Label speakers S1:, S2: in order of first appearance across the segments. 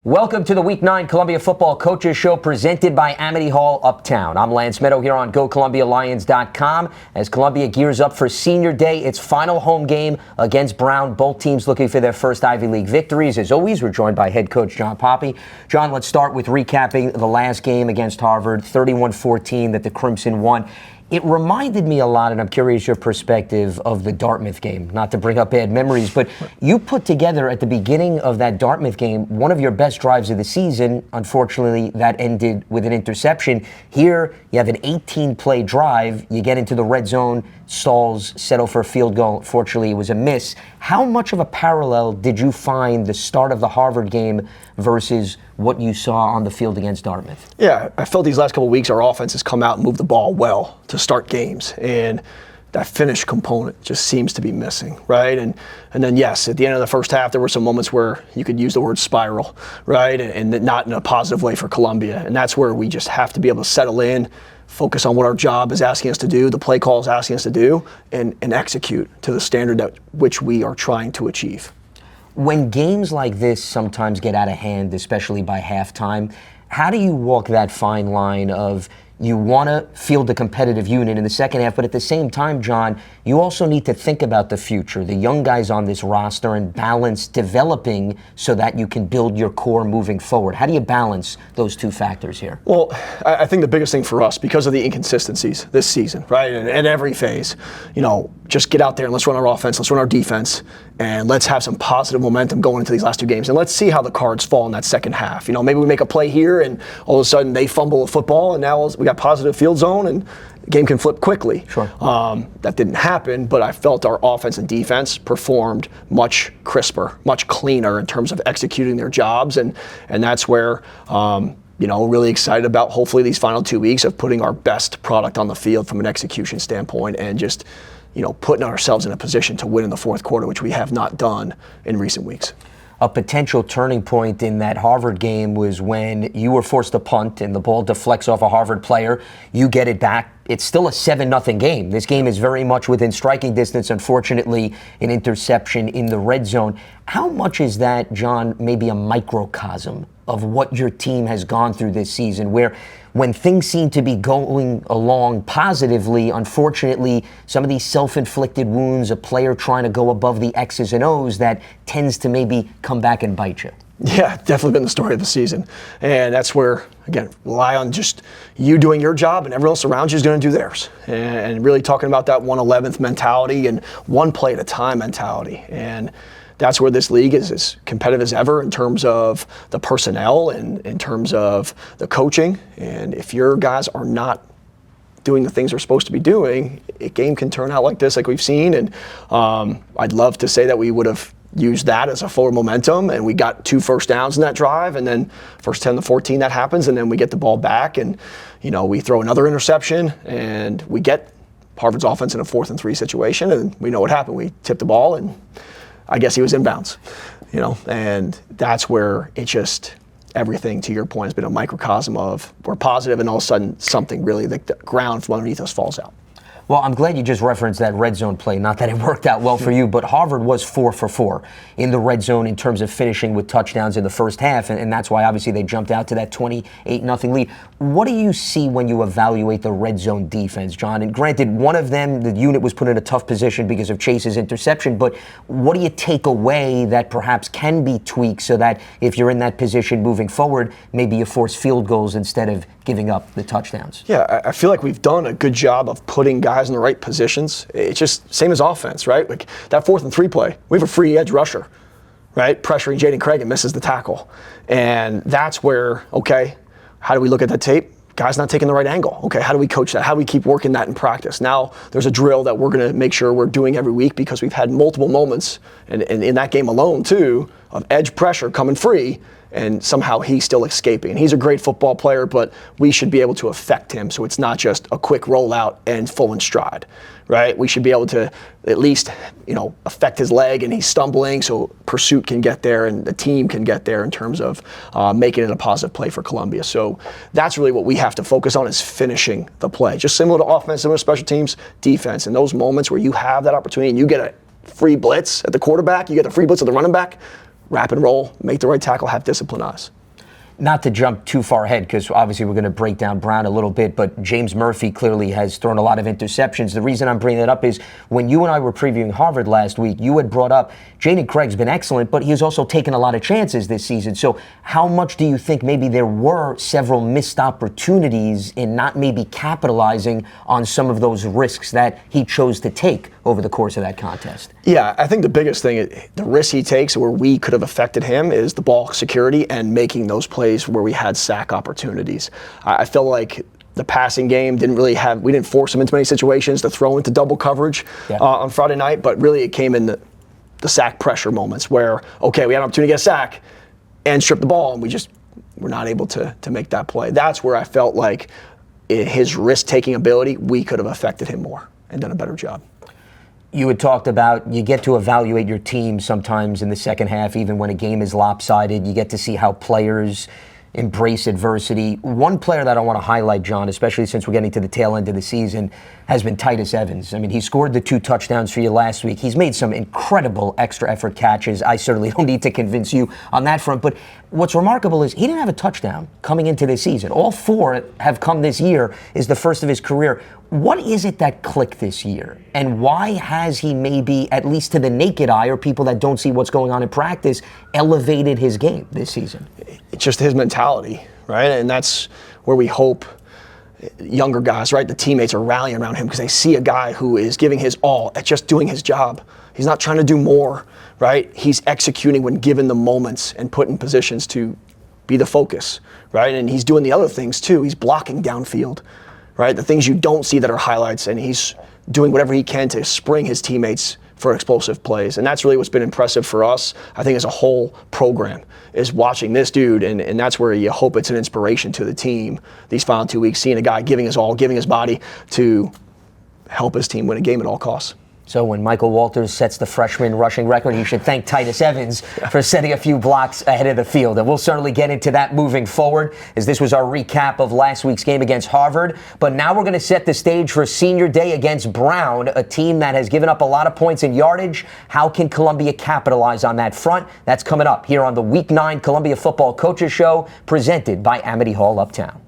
S1: Welcome to the Week 9 Columbia Football Coaches Show presented by Amity Hall Uptown. I'm Lance Meadow here on GoColumbiaLions.com as Columbia gears up for Senior Day, its final home game against Brown. Both teams looking for their first Ivy League victories. As always, we're joined by head coach John Poppe. John, let's start with recapping the last game against Harvard, 31-14 that the Crimson won. It reminded me a lot, and I'm curious your perspective, of the Dartmouth game. Not to bring up bad memories, but you put together at the beginning of that Dartmouth game one of your best drives of the season. Unfortunately, that ended with an interception. Here, you have an 18-play drive. You get into the red zone, stalls, settle for a field goal. Fortunately, it was a miss. How much of a parallel did you find the start of the Harvard game versus what you saw on the field against Dartmouth?
S2: Yeah, I felt these last couple of weeks our offense has come out and moved the ball well to start games, and that finish component just seems to be missing, right? And then yes, at the end of the first half, there were some moments where you could use the word spiral, right? And not in a positive way for Columbia, and that's where we just have to be able to settle in, focus on what our job is asking us to do, the play call is asking us to do, and execute to the standard that which we are trying to achieve.
S1: When games like this sometimes get out of hand, especially by halftime, how do you walk that fine line of you want to field the competitive unit in the second half, but at the same time, John, you also need to think about the future, the young guys on this roster, and balance developing so that you can build your core moving forward? How do you balance those two factors here?
S2: Well, I think the biggest thing for us, because of the inconsistencies this season, right, and every phase, just get out there and let's run our offense, let's run our defense, and let's have some positive momentum going into these last two games. And let's see how the cards fall in that second half. Maybe we make a play here and all of a sudden they fumble a football and now we got positive field zone and the game can flip quickly.
S1: Sure.
S2: That didn't happen, but I felt our offense and defense performed much crisper, much cleaner in terms of executing their jobs. And that's where, really excited about hopefully these final 2 weeks of putting our best product on the field from an execution standpoint and just putting ourselves in a position to win in the fourth quarter, which we have not done in recent weeks.
S1: A potential turning point in that Harvard game was when you were forced to punt and the ball deflects off a Harvard player. You get it back. It's still a 7-0 game. This game is very much within striking distance. Unfortunately, an interception in the red zone. How much is that, John, maybe a microcosm of what your team has gone through this season, where when things seem to be going along positively, unfortunately, some of these self-inflicted wounds, a player trying to go above the X's and O's, that tends to maybe come back and bite you?
S2: Yeah, definitely been the story of the season. And that's where, again, rely on just you doing your job and everyone else around you is going to do theirs. And really talking about that 1/11th mentality and one play at a time mentality. And that's where this league is as competitive as ever in terms of the personnel and in terms of the coaching. And if your guys are not doing the things they're supposed to be doing, a game can turn out like this, like we've seen. And I'd love to say that we would have used that as a forward momentum, and we got 2 first downs in that drive, and then first 10 to 14 that happens, and then we get the ball back, and we throw another interception, and we get Harvard's offense in a 4th and 3 situation, and we know what happened. We tipped the ball, and I guess he was inbounds, and that's where it just, everything to your point has been a microcosm of we're positive and all of a sudden something really, the ground from underneath us falls out.
S1: Well, I'm glad you just referenced that red zone play. Not that it worked out well for you, but Harvard was 4 for 4 in the red zone in terms of finishing with touchdowns in the first half, and that's why obviously they jumped out to that 28-0 lead. What do you see when you evaluate the red zone defense, John? And granted, one of them, the unit was put in a tough position because of Chase's interception, but what do you take away that perhaps can be tweaked so that if you're in that position moving forward, maybe you force field goals instead of giving up the touchdowns?
S2: Yeah, I feel like we've done a good job of putting guys in the right positions. It's just same as offense, right? Like that 4th and 3 play, we have a free edge rusher, right? Pressuring Jaden Craig and misses the tackle. And that's where, okay, how do we look at that tape? Guy's not taking the right angle. Okay, how do we coach that? How do we keep working that in practice? Now there's a drill that we're going to make sure we're doing every week because we've had multiple moments, and in that game alone too, of edge pressure coming free, and somehow he's still escaping. And he's a great football player, but we should be able to affect him so it's not just a quick rollout and full in stride, right? We should be able to at least, affect his leg and he's stumbling so pursuit can get there and the team can get there in terms of making it a positive play for Columbia. So that's really what we have to focus on, is finishing the play. Just similar to offense, similar to special teams, defense. In those moments where you have that opportunity and you get a free blitz at the quarterback, you get the free blitz at the running back, wrap and roll, make the right tackle, have discipline eyes.
S1: Not to jump too far ahead, because obviously we're going to break down Brown a little bit, but James Murphy clearly has thrown a lot of interceptions. The reason I'm bringing it up is when you and I were previewing Harvard last week, you had brought up Jaden Craig's been excellent, but he's also taken a lot of chances this season. So how much do you think maybe there were several missed opportunities in not maybe capitalizing on some of those risks that he chose to take over the course of that contest?
S2: Yeah, I think the biggest thing, the risk he takes where we could have affected him is the ball security and making those plays where we had sack opportunities. I feel like the passing game we didn't force him into many situations to throw into double coverage on Friday night, but really it came in the sack pressure moments where, okay, we had an opportunity to get a sack and strip the ball, and we're not able to make that play. That's where I felt like his risk-taking ability, we could have affected him more and done a better job.
S1: You had talked about you get to evaluate your team sometimes in the second half, even when a game is lopsided. You get to see how players embrace adversity. One player that I want to highlight, John, especially since we're getting to the tail end of the season, has been Titus Evans. I mean, he scored the 2 touchdowns for you last week. He's made some incredible extra effort catches. I certainly don't need to convince you on that front. But what's remarkable is he didn't have a touchdown coming into this season. All 4 have come this year, is the first of his career. What is it that clicked this year? And why has he maybe, at least to the naked eye or people that don't see what's going on in practice, elevated his game this season?
S2: It's just his mentality, right? And that's where we hope younger guys, right, the teammates are rallying around him because they see a guy who is giving his all at just doing his job. He's not trying to do more, right? He's executing when given the moments and put in positions to be the focus, right? And he's doing the other things too. He's blocking downfield, right? The things you don't see that are highlights, and he's doing whatever he can to spring his teammates for explosive plays. And that's really what's been impressive for us, I think, as a whole program, is watching this dude, and that's where you hope it's an inspiration to the team these final 2 weeks, seeing a guy giving his all, giving his body to help his team win a game at all costs.
S1: So when Michael Walters sets the freshman rushing record, you should thank Titus Evans for setting a few blocks ahead of the field. And we'll certainly get into that moving forward, as this was our recap of last week's game against Harvard. But now we're going to set the stage for Senior Day against Brown, a team that has given up a lot of points in yardage. How can Columbia capitalize on that front? That's coming up here on the Week 9 Columbia Football Coaches Show, presented by Amity Hall Uptown.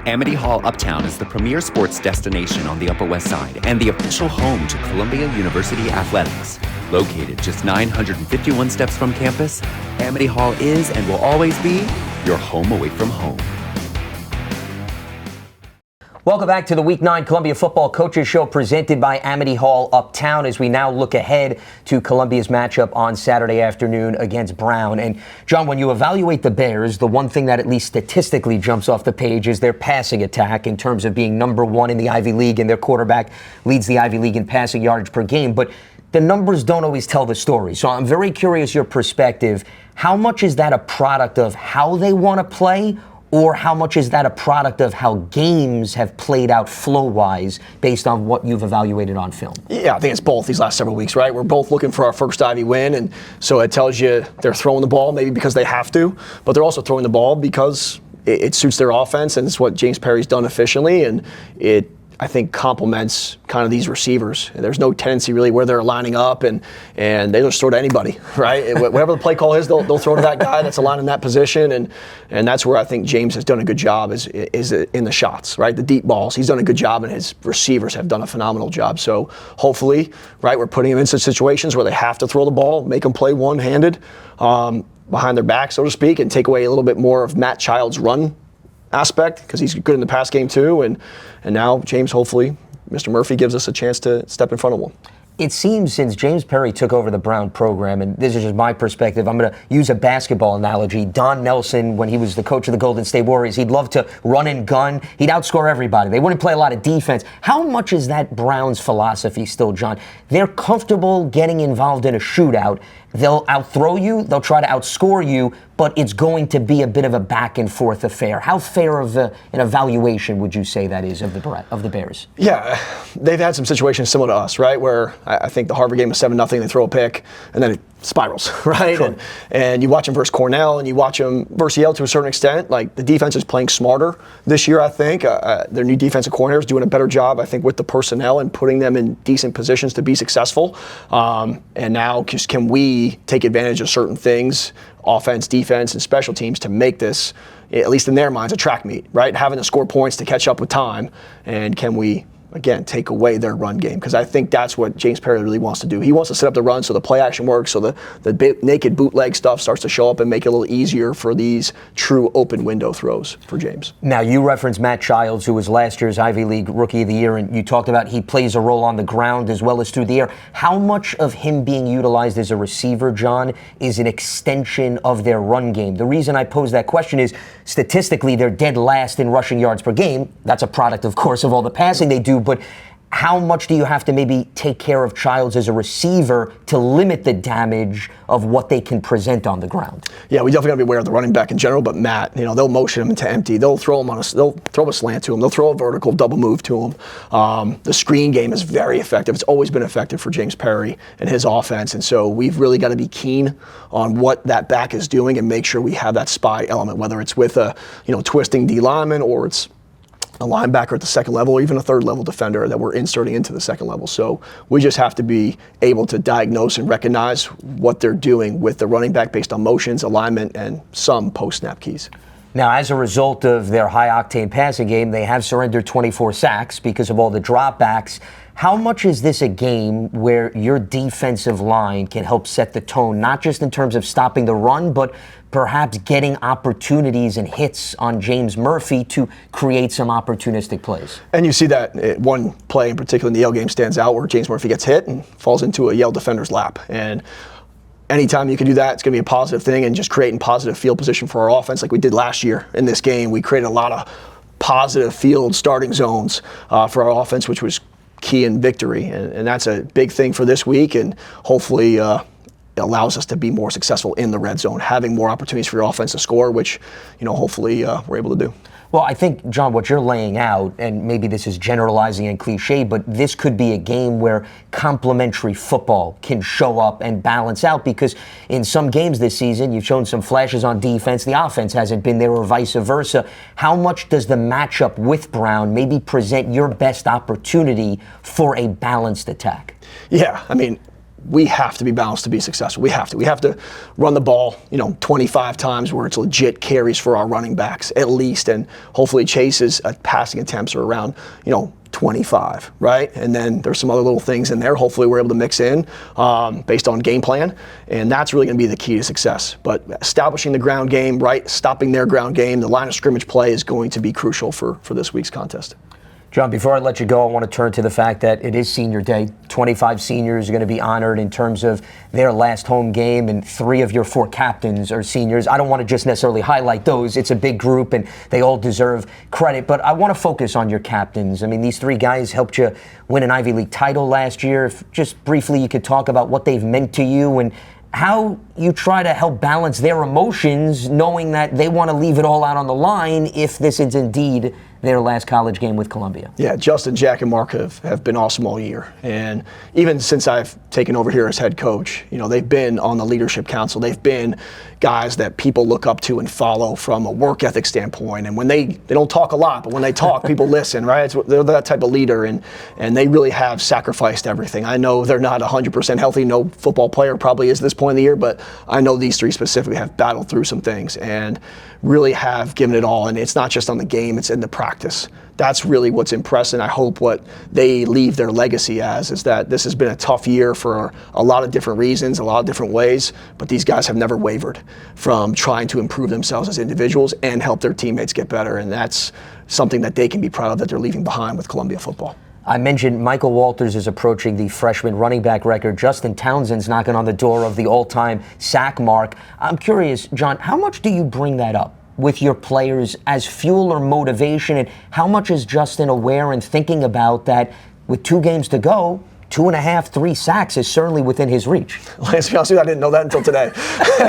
S3: Amity Hall Uptown is the premier sports destination on the Upper West Side and the official home to Columbia University Athletics. Located just 951 steps from campus, Amity Hall is and will always be your home away from home.
S1: Welcome back to the Week 9 Columbia Football Coaches Show, presented by Amity Hall Uptown, as we now look ahead to Columbia's matchup on Saturday afternoon against Brown. And John, when you evaluate the Bears, the one thing that at least statistically jumps off the page is their passing attack in terms of being number 1 in the Ivy League, and their quarterback leads the Ivy League in passing yardage per game. But the numbers don't always tell the story. So I'm very curious your perspective. How much is that a product of how they want to play, or how much is that a product of how games have played out flow-wise based on what you've evaluated on film?
S2: Yeah, I think it's both these last several weeks, right? We're both looking for our first Ivy win, and so it tells you they're throwing the ball maybe because they have to, but they're also throwing the ball because it suits their offense, and it's what James Perry's done efficiently, and it, I think, complements kind of these receivers. There's no tendency really where they're lining up, and they just throw to anybody, right? Whatever the play call is, they'll throw to that guy that's aligned in that position, and that's where I think James has done a good job is in the shots, right? The deep balls. He's done a good job, and his receivers have done a phenomenal job. So hopefully, right, we're putting them in such situations where they have to throw the ball, make them play one-handed behind their back, so to speak, and take away a little bit more of Matt Child's run aspect, because he's good in the pass game too, and now James, hopefully, Mr. Murphy gives us a chance to step in front of him.
S1: It seems since James Perry took over the Brown program, and this is just my perspective, I'm going to use a basketball analogy. Don Nelson, when he was the coach of the Golden State Warriors, he'd love to run and gun. He'd outscore everybody. They wouldn't play a lot of defense. How much is that Brown's philosophy still, John? They're comfortable getting involved in a shootout. They'll outthrow you, they'll try to outscore you, but it's going to be a bit of a back and forth affair. How fair of an evaluation would you say that is of the Bears?
S2: Yeah, they've had some situations similar to us, right, where I think the Harvard game was 7-0, they throw a pick, and then it spirals, right?
S1: Sure.
S2: And you watch them versus Cornell, and you watch them versus Yale to a certain extent. Like, the defense is playing smarter this year, I think. Their new defensive coordinator is doing a better job, I think, with the personnel and putting them in decent positions to be successful. And now, just can we take advantage of certain things offense, defense, and special teams to make this, at least in their minds, a track meet, right? Having to score points to catch up with time, and can we, again, take away their run game? Because I think that's what James Perry really wants to do. He wants to set up the run so the play action works, so the naked bootleg stuff starts to show up and make it a little easier for these true open window throws for James.
S1: Now, you referenced Matt Childs, who was last year's Ivy League Rookie of the Year, and you talked about he plays a role on the ground as well as through the air. How much of him being utilized as a receiver, John, is an extension of their run game? The reason I pose that question is, statistically, they're dead last in rushing yards per game. That's a product, of course, of all the passing they do, but how much do you have to maybe take care of Childs as a receiver to limit the damage of what they can present on the ground?
S2: Yeah, we definitely got to be aware of the running back in general, but Matt, they'll motion him into empty. They'll throw him they'll throw a slant to him. They'll throw a vertical double move to him. The screen game is very effective. It's always been effective for James Perry and his offense, and so we've really got to be keen on what that back is doing and make sure we have that spy element, whether it's with a twisting D lineman or it's a linebacker at the second level, or even a third level defender that we're inserting into the second level. So we just have to be able to diagnose and recognize what they're doing with the running back based on motions, alignment, and some post-snap keys.
S1: Now, as a result of their high-octane passing game, they have surrendered 24 sacks because of all the dropbacks. How much is this a game where your defensive line can help set the tone, not just in terms of stopping the run, but perhaps getting opportunities and hits on James Murphy to create some opportunistic plays?
S2: And you see that one play in particular in the Yale game stands out where James Murphy gets hit and falls into a Yale defender's lap. And anytime you can do that, it's going to be a positive thing, and just creating positive field position for our offense like we did last year in this game. We created a lot of positive field starting zones for our offense, which was key in victory. And that's a big thing for this week, and hopefully it allows us to be more successful in the red zone, having more opportunities for your offense to score, which hopefully we're able to do.
S1: Well, I think, John, what you're laying out, and maybe this is generalizing and cliche, but this could be a game where complementary football can show up and balance out, because in some games this season, you've shown some flashes on defense. The offense hasn't been there, or vice versa. How much does the matchup with Brown maybe present your best opportunity for a balanced attack?
S2: Yeah, we have to be balanced to be successful. We have to run the ball, 25 times where it's legit carries for our running backs at least, and hopefully Chase's passing attempts are around, 25, right? And then there's some other little things in there. Hopefully we're able to mix in based on game plan, and that's really going to be the key to success. But establishing the ground game, right, stopping their ground game, the line of scrimmage play is going to be crucial for this week's contest.
S1: John, before I let you go, I want to turn to the fact that it is senior day. 25 seniors are going to be honored in terms of their last home game, and 3 of your 4 captains are seniors. I don't want to just necessarily highlight those. It's a big group, and they all deserve credit. But I want to focus on your captains. These 3 guys helped you win an Ivy League title last year. If just briefly you could talk about what they've meant to you and how you try to help balance their emotions, knowing that they want to leave it all out on the line if this is indeed their last college game with Columbia.
S2: Yeah, Justin, Jack, and Mark have been awesome all year. And even since I've taken over here as head coach, they've been on the leadership council. They've been guys that people look up to and follow from a work ethic standpoint. And when they don't talk a lot, but when they talk, people listen, right? They're that type of leader, and they really have sacrificed everything. I know they're not 100% healthy. No football player probably is at this point in the year, but I know these 3 specifically have battled through some things and really have given it all. And it's not just on the game, it's in the practice. That's really what's impressive. I hope what they leave their legacy as is that this has been a tough year for a lot of different reasons, a lot of different ways, but these guys have never wavered from trying to improve themselves as individuals and help their teammates get better. And that's something that they can be proud of that they're leaving behind with Columbia football.
S1: I mentioned Michael Walters is approaching the freshman running back record. Justin Townsend's knocking on the door of the all-time sack mark. I'm curious, John, how much do you bring that up with your players as fuel or motivation, and how much is Justin aware and thinking about that with 2 games to go? 2.5, 3 sacks is certainly within his reach.
S2: Let's be honest with you, I didn't know that until today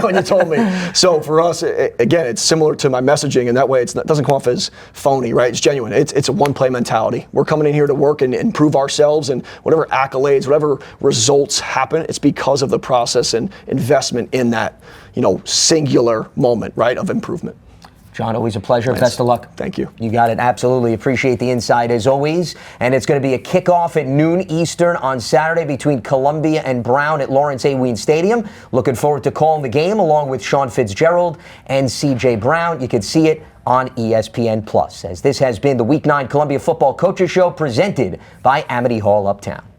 S2: when you told me. So for us, again, it's similar to my messaging, and that way it doesn't come off as phony, right? It's genuine. It's a one-play mentality. We're coming in here to work and improve ourselves, and whatever accolades, whatever results happen, it's because of the process and investment in that, singular moment, right, of improvement.
S1: John, always a pleasure.
S2: Lance,
S1: Best of luck.
S2: Thank you.
S1: You got it. Absolutely. Appreciate the insight as always. And it's going to be a kickoff at noon Eastern on Saturday between Columbia and Brown at Lawrence A. Wien Stadium. Looking forward to calling the game along with Sean Fitzgerald and C.J. Brown. You can see it on ESPN+. As this has been the Week 9 Columbia Football Coaches Show presented by Amity Hall Uptown.